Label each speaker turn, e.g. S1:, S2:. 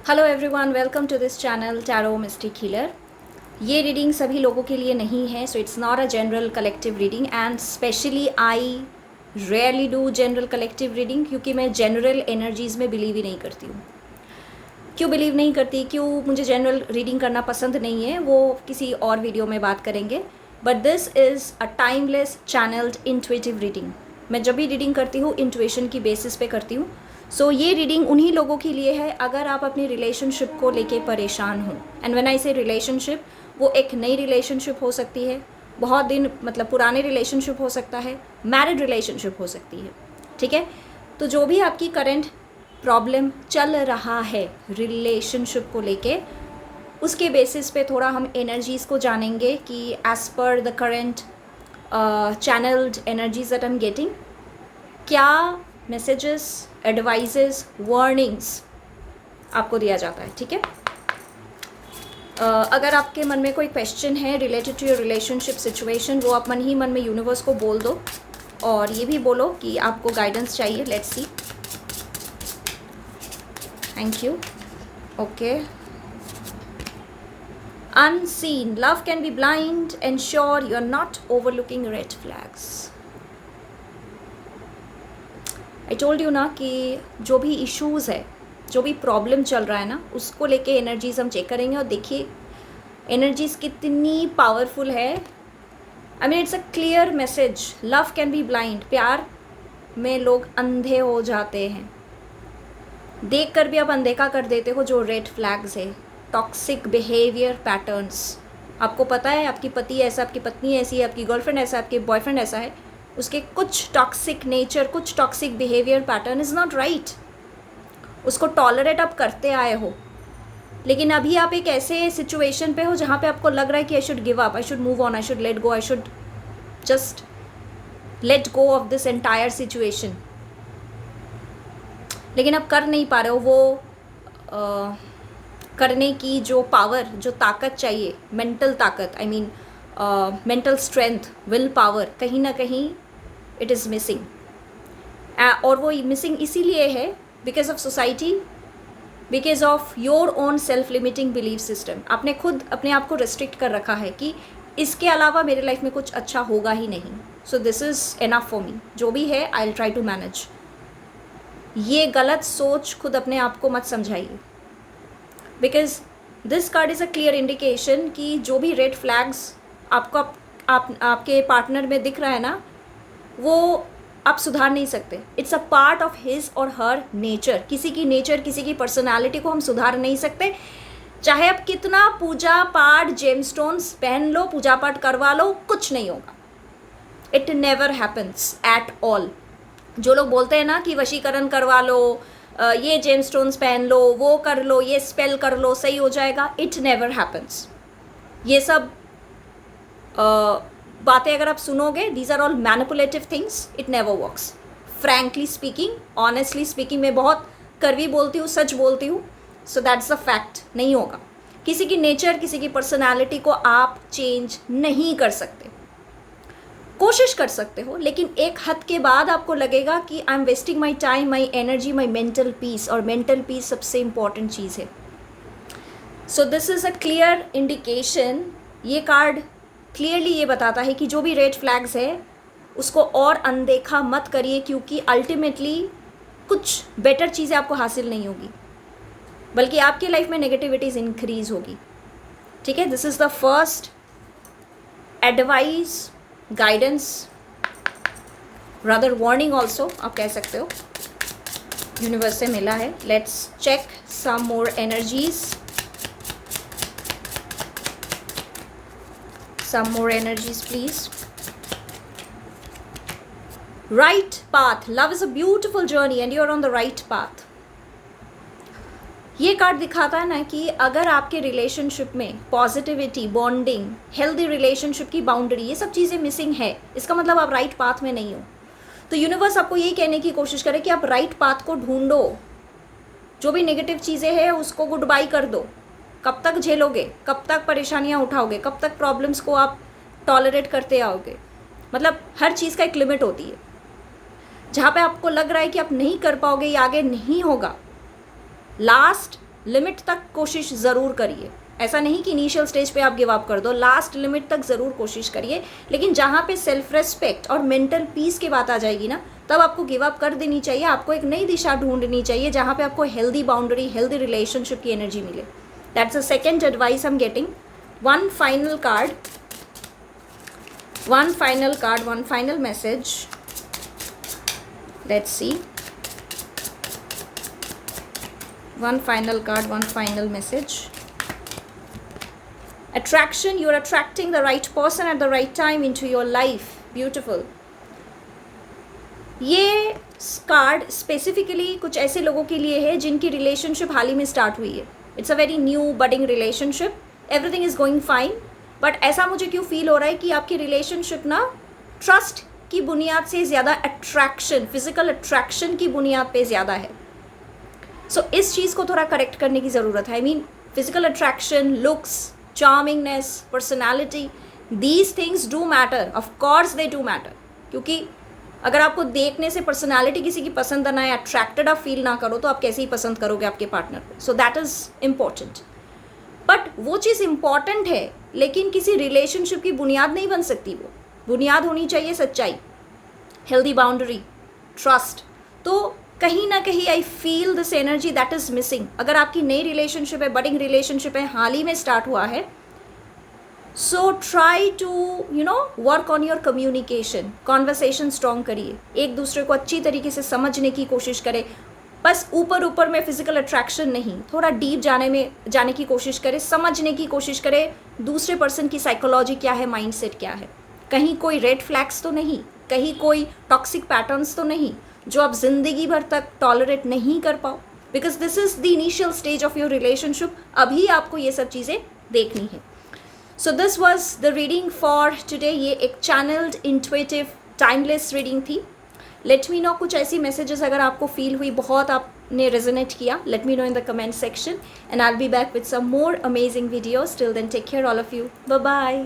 S1: Hello everyone, welcome to this channel tarot mystic healer. ये reading सभी लोगों के लिए नहीं है, so it's not a general collective reading and specially I rarely do general collective reading, क्योंकि मैं जनरल एनर्जीज़ में बिलीव ही नहीं करती हूँ। क्यों बिलीव नहीं करती, क्यों मुझे जनरल रीडिंग करना पसंद नहीं है, वो किसी और वीडियो में बात करेंगे। But this is a timeless channelled intuitive reading. मैं जब भी रीडिंग करती हूँ इंट्यूशन की बेसिस पे करती हूँ। सो ये रीडिंग उन्हीं लोगों के लिए है अगर आप अपनी रिलेशनशिप को लेके परेशान हो। एंड व्हेन आई से रिलेशनशिप, वो एक नई रिलेशनशिप हो सकती है, बहुत दिन मतलब पुराने रिलेशनशिप हो सकता है, मैरिड रिलेशनशिप हो सकती है। ठीक है, तो जो भी आपकी करंट प्रॉब्लम चल रहा है रिलेशनशिप को लेके, उसके बेसिस पे थोड़ा हम एनर्जीज़ को जानेंगे कि as per the current channelled energies that I am getting, क्या मैसेजेस, एडवाइजेस, वार्निंग्स आपको दिया जाता है। ठीक है, अगर आपके मन में कोई क्वेश्चन है related to your relationship situation, वो आप मन ही मन में यूनिवर्स को बोल दो और ये भी बोलो कि आपको गाइडेंस चाहिए। Let's see. Thank you. Okay. Unseen, love can be blind. Ensure you're not overlooking red flags. I told you ना कि जो भी इश्यूज़ है, जो भी प्रॉब्लम चल रहा है ना, उसको लेके एनर्जीज हम चेक करेंगे और देखिए एनर्जीज कितनी पावरफुल है। I mean it's a clear message. Love can be blind. प्यार में लोग अंधे हो जाते हैं, देख कर भी आप अनदेखा कर देते हो जो रेड फ्लैग्स है, टॉक्सिक बिहेवियर पैटर्न्स। आपको पता है आपकी पति ऐसा, आपकी पत्नी ऐसी है, आपकी गर्लफ्रेंड ऐसा, आपके बॉयफ्रेंड ऐसा है, उसके कुछ टॉक्सिक नेचर, कुछ toxic behaviour pattern is not right. उसको टॉलरेट आप करते आए हो, लेकिन अभी आप एक ऐसे सिचुएशन पे हो जहाँ पे आपको लग रहा है कि I should give up, I should move on, I should let go, I should just let go of this entire situation, लेकिन आप कर नहीं पा रहे हो। वो करने की जो पावर, जो ताकत चाहिए, मेंटल ताकत, I mean mental strength, will power, कहीं ना कहीं इट इज़ मिसिंग। और वो मिसिंग इसीलिए है because of society, because of your own self limiting belief system. आपने खुद अपने आप को रिस्ट्रिक्ट कर रखा है कि इसके अलावा मेरे लाइफ में कुछ अच्छा होगा ही नहीं, so this is enough for me. जो भी है I will try to manage. ये गलत सोच खुद अपने आप को मत समझाइए, because this card is a clear indication कि जो भी रेड फ्लैग्स आपको आपके पार्टनर में दिख रहा है ना, वो आप सुधार नहीं सकते। It's a part of his और हर नेचर। किसी की नेचर, किसी की पर्सनालिटी को हम सुधार नहीं सकते, चाहे आप कितना पूजा पाठ, जेमस्टोन्स पहन लो, पूजा पाठ करवा लो, कुछ नहीं होगा। It never happens at all. जो लोग बोलते हैं ना कि वशीकरण करवा लो, ये जेमस्टोन्स पहन लो, वो कर लो, ये स्पेल कर लो, सही हो जाएगा, इट नेवर हैपन्स। ये सब बातें अगर आप सुनोगे, these are all manipulative things, it never works. Frankly speaking, honestly speaking, मैं बहुत कड़वी बोलती हूँ, सच बोलती हूँ, सो दैट्स अ फैक्ट। नहीं होगा। किसी की नेचर, किसी की पर्सनालिटी को आप चेंज नहीं कर सकते। कोशिश कर सकते हो, लेकिन एक हद के बाद आपको लगेगा कि I am wasting my time, my energy, my mental peace, और मेंटल पीस सबसे इम्पॉर्टेंट चीज़ है। सो this is a clear indication. ये कार्ड क्लियरली ये बताता है कि जो भी रेड फ्लैग्स है उसको और अनदेखा मत करिए, क्योंकि अल्टीमेटली कुछ बेटर चीज़ें आपको हासिल नहीं होगी, बल्कि आपकी लाइफ में नेगेटिविटीज़ इंक्रीज होगी। ठीक है, this is the first advice, guidance, rather warning also आप कह सकते हो, यूनिवर्स से मिला है। Let's check some more energies, some more energies please. Right path. Love is a beautiful journey and you're on the right path. ये card दिखाता है ना कि अगर आपके रिलेशनशिप में पॉजिटिविटी, बॉन्डिंग, हेल्दी रिलेशनशिप की बाउंड्री, ये सब चीज़ें मिसिंग है, इसका मतलब आप राइट पाथ में नहीं हो। तो यूनिवर्स आपको यही कहने की कोशिश करे कि आप राइट पाथ को ढूंढो। जो भी नेगेटिव चीज़ें हैं उसको गुड बाय कर दो। कब तक झेलोगे, कब तक परेशानियां उठाओगे, कब तक प्रॉब्लम्स को आप टॉलरेट करते आओगे। मतलब हर चीज़ का एक लिमिट होती है। जहाँ पे आपको लग रहा है कि आप नहीं कर पाओगे, ये आगे नहीं होगा, लास्ट लिमिट तक कोशिश ज़रूर करिए। ऐसा नहीं कि इनिशियल स्टेज पे आप गिव अप कर दो, लास्ट लिमिट तक ज़रूर कोशिश करिए। लेकिन जहाँ पे सेल्फ रेस्पेक्ट और मेंटल पीस की बात आ जाएगी ना, तब आपको गिव अप कर देनी चाहिए। आपको एक नई दिशा ढूंढनी चाहिए जहाँ पे आपको हेल्दी बाउंड्री, हेल्दी रिलेशनशिप की एनर्जी मिले। That's the second advice I am getting. One final card, one final message. Let's see. One final card, one final message. Attraction, you're attracting the right person at the right time into your life. Beautiful. ये card specifically कुछ ऐसे लोगों के लिए है जिनकी relationship हाल ही में start हुई है। It's a very new budding relationship, everything is going fine, but ऐसा मुझे क्यों फील हो रहा है कि आपकी रिलेशनशिप ना ट्रस्ट की बुनियाद से ज़्यादा अट्रैक्शन, फिजिकल अट्रैक्शन की बुनियाद पे ज़्यादा है। सो इस चीज़ को थोड़ा करेक्ट करने की ज़रूरत है। I mean physical attraction, looks, charmingness, personality, these things do matter, of course they do matter. क्योंकि अगर आपको देखने से पर्सनैलिटी किसी की पसंद ना आए, अट्रैक्टेड आप फील ना करो, तो आप कैसे ही पसंद करोगे आपके पार्टनर को। So that is important. But वो चीज़ इम्पॉर्टेंट है, लेकिन किसी रिलेशनशिप की बुनियाद नहीं बन सकती। वो बुनियाद होनी चाहिए सच्चाई, हेल्दी बाउंड्री, ट्रस्ट। तो कहीं ना कहीं I feel this energy that is missing. अगर आपकी नई रिलेशनशिप है, बडिंग रिलेशनशिप है, हाल ही में स्टार्ट हुआ है, so try to work on your communication, conversation strong करिए, एक दूसरे को अच्छी तरीके से समझने की कोशिश करें। बस ऊपर ऊपर में फिजिकल अट्रैक्शन नहीं, थोड़ा डीप जाने की कोशिश करें, समझने की कोशिश करें दूसरे पर्सन की साइकोलॉजी क्या है, माइंडसेट क्या है। कहीं कोई रेड फ्लैग्स तो नहीं, कहीं कोई टॉक्सिक पैटर्न्स तो नहीं जो आप जिंदगी भर तक टॉलरेट नहीं कर पाओ, because this is the initial stage of your relationship. अभी आपको ये सब चीज़ें देखनी है। So this was the reading for today. ये एक चैनल्ड, इंट्यूटिव, टाइमलेस रीडिंग थी। लेट मी नो कुछ ऐसी मैसेजेस अगर आपको फील हुई, बहुत आपने रेजोनेट किया, let me know in the comment section, and I will be back with some more amazing videos. Till then take care all of you, bye bye.